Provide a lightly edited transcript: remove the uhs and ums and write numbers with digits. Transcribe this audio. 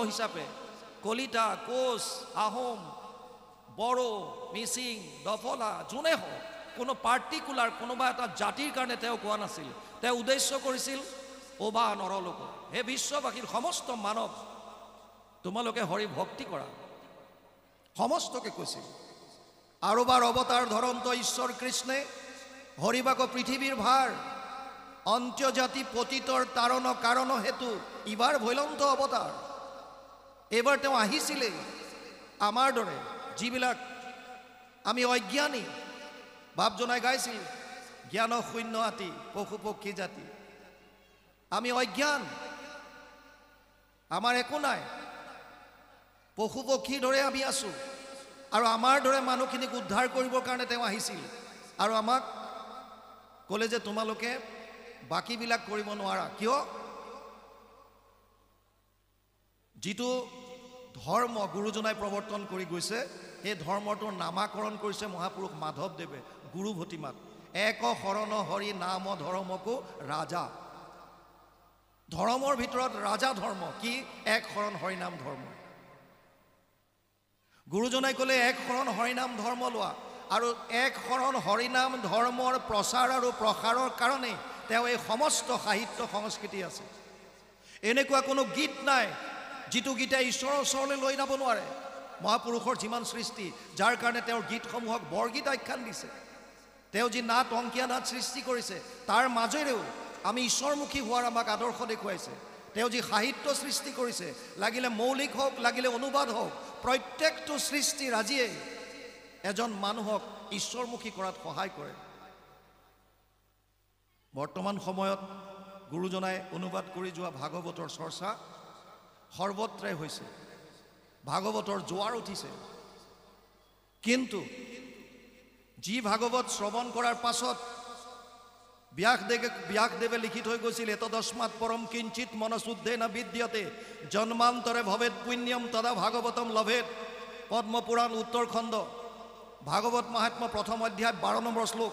হিচাপে কলিতা, কোচ, আহোম, বড়ো, মিচিং, দফলা যোনে হওক কোনো পাৰ্টিকুলাৰ কোনোবা এটা জাতিৰ কাৰণে তেওঁ কোৱা নাছিল। তেওঁ উদ্দেশ্য কৰিছিল অবা নৰলোক, হে বিশ্ববাসীৰ সমস্ত মানৱ তোমালোকে হৰি ভক্তি কৰা, সমস্তকে কৈছিল। আৰুবাৰ অৱতাৰ ধৰন্ত ঈশ্বৰ কৃষ্ণে হৰিবাক পৃথিৱীৰ ভাৰ অন্ত্যজাতি পতিতৰ তাৰণ কাৰণ হেতু ইবাৰ ভৈলন্ত অৱতাৰ। এইবাৰ তেওঁ আহিছিলে আমাৰ দৰে যিবিলাক আমি অজ্ঞানী। বাপজনাই গাইছিল জ্ঞান শূন্য আতি পশু পক্ষী জাতি। আমি অজ্ঞান, আমাৰ একো নাই, পশু পক্ষীৰ দৰে আমি আছোঁ। আৰু আমাৰ দৰে মানুহখিনিক উদ্ধাৰ কৰিবৰ কাৰণে তেওঁ আহিছিল আৰু আমাক ক'লে যে তোমালোকে বাকীবিলাক কৰিব নোৱাৰা। কিয়? যিটো ধৰ্ম গুৰুজনাই প্ৰৱৰ্তন কৰি গৈছে সেই ধৰ্মটোৰ নামাকৰণ কৰিছে মহাপুৰুষ মাধৱদেৱে গুৰু ভতিমাত। এক শৰণ হৰি নাম ধৰ্মকো ৰাজা। ধৰ্মৰ ভিতৰত ৰাজা ধৰ্ম কি? এক শৰণ হৰিনাম ধৰ্ম। গুৰুজনাই ক'লে এক শৰণ হৰিনাম ধৰ্ম লোৱা। আৰু এক শৰণ হৰিনাম ধৰ্মৰ প্ৰচাৰ আৰু প্ৰসাৰৰ কাৰণে তেওঁ এই সমস্ত সাহিত্য সংস্কৃতি আছে। এনেকুৱা কোনো গীত নাই যিটো গীতে ঈশ্বৰৰ ওচৰলৈ লৈ যাব নোৱাৰে। মহাপুৰুষৰ যিমান সৃষ্টি, যাৰ কাৰণে তেওঁৰ গীতসমূহক বৰগীত আখ্যান দিছে। তেওঁ যি নাট, অংকীয়া নাট সৃষ্টি কৰিছে তাৰ মাজেৰেও আমি ঈশ্বৰমুখী হোৱাৰ আমাক আদৰ্শ দেখুৱাইছে। তেওঁ যি সাহিত্য সৃষ্টি কৰিছে, লাগিলে মৌলিক হওক লাগিলে অনুবাদ হওক, প্ৰত্যেকটো সৃষ্টিৰাজিয়ে এজন মানুহক ঈশ্বৰমুখী কৰাত সহায় কৰে। বৰ্তমান সময়ত গুৰুজনাই অনুবাদ কৰি যোৱা ভাগৱতৰ চৰ্চা সৰ্বত্ৰে হৈছে, ভাগৱতৰ জোৱাৰ উঠিছে। কিন্তু যি ভাগৱত শ্ৰৱণ কৰাৰ পাছত ব্যাসদেৱে লিখি থৈ গৈছিল এতদস্মাৎ পৰম কিঞ্চিত মনশুদ্ধেন বিদ্যতে জন্মান্তৰে ভৱেৎ পুণ্যম তদা ভাগৱতম লভেৎ। পদ্মপুৰাণ উত্তৰ খণ্ড ভাগৱত মাহাত্ম্য প্ৰথম অধ্যায় 12 নম্বৰ শ্লোক।